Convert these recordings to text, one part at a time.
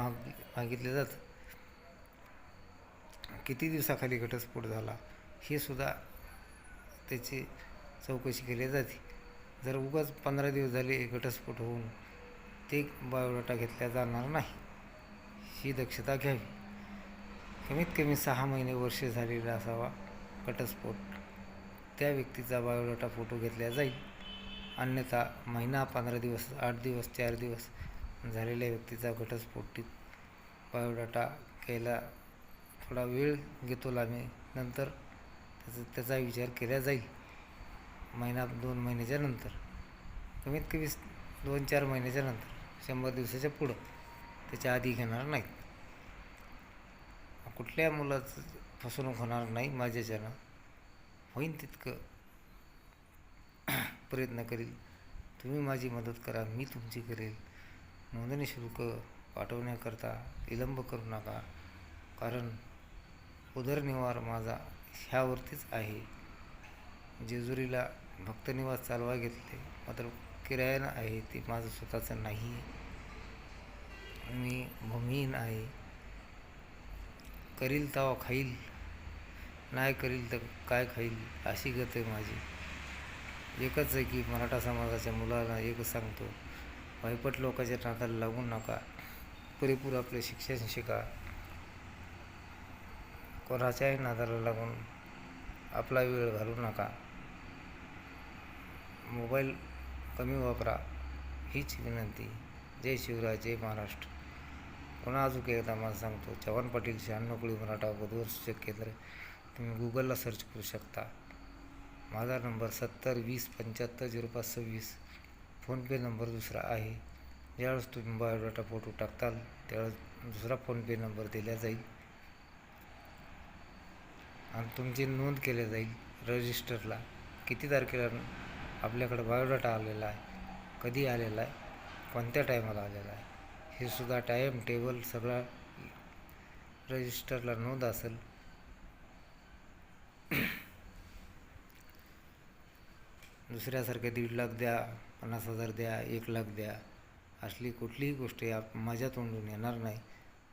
मागितले जातं. किती दिवसाखाली घटस्फोट झाला हे सुद्धा त्याची चौकशी केली जाते. जर उगाच 15 दिवस झाले घटस्फोट होऊन ते बायोडाटा घेतला जाणार नाही, ही दक्षता घ्यावी. कमीत कमी 6 महिने वर्षे झालेला असावा घटस्फोट, त्या व्यक्तीचा बायोडाटा फोटो घेतला जाईल. अन्यथा महिना, 15 दिवस, 8 दिवस, 4 दिवस झालेल्या व्यक्तीचा घटस्फोटित बायोडाटा घ्यायला थोडा वेळ घेतो आम्ही. नंतर त्याचा विचार केला जाईल. महिना 2 महिन्याच्या नंतर, कमीत कमी 2-4 महिन्याच्या नंतर, 100 दिवसाच्या पुढं, त्याच्या आधी घेणार नाहीत. कुठल्या मुलाचं फसवणूक होणार नाही. माझ्याच्यानं होईन तितकं प्रयत्न करील. तुम्ही माझी मदत करा, मी तुमची करेल. नोंदणी शुल्क पाठवण्याकरता विलंब करू नका, कारण उदरनिर्वाह माझा ह्यावरतीच आहे. जेजुरीला भक्तनिवास चालवा घेतले, मात्र किरायानं आहे. ते माझं स्वतःचं नाही. मी भूमिहीन आहे. करील तवा खाईल, नाही करील तर काय खाईल, अशी गत आहे माझी. एकच आहे की मराठा समाजाच्या मुलांना एकच सांगतो, वायपट लोकांच्या नादाला लागू नका. पुरेपूर आपले शिक्षण शिका. कोणाच्याही नादाला लागून आपला वेळ घालवू नका. मोबाईल कमी वापरा, हीच विनंती. जय शिवराय, जय महाराष्ट्र. पुन्हा अजून एकदा मला सांगतो, चव्हाण पाटील 96 कुळी मराठा वधूवर सूचक केंद्र. तुम्ही गुगलला सर्च करू शकता. माझा नंबर 7020750526. फोनपे नंबर दुसरा आहे. ज्यावेळेस तुम्ही बायोडाटा फोटो टाकताल त्यावेळेस दुसरा फोनपे नंबर दिला जाईल आणि तुमची नोंद केली जाईल रजिस्टरला. किती तारखेला आपल्याकडं बायोडाटा आलेला आहे, कधी आलेला आहे, कोणत्या टायमाला आलेला आहे, हे सुद्धा टाईम टेबल सगळा रजिस्टरला नोंद असेल. दुसऱ्यासारखे 1.5 लाख द्या, 50,000 द्या, 1 लाख द्या, असली कुठलीही गोष्ट माझ्या तोंडून येणार नाही.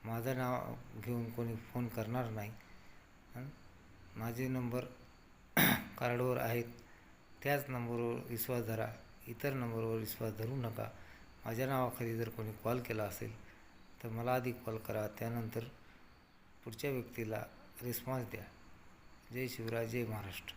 माझं नाव घेऊन कोणी फोन करणार नाही. माझे नंबर कार्डवर आहेत, त्याच नंबरवर विश्वास धरा. इतर नंबरवर विश्वास धरू नका. माझ्या नावाखाली जर कोणी कॉल केला असेल तर मला आधी कॉल करा, त्यानंतर पुढच्या व्यक्तीला रिस्पॉन्स द्या. जय शिवराय, जय महाराष्ट्र.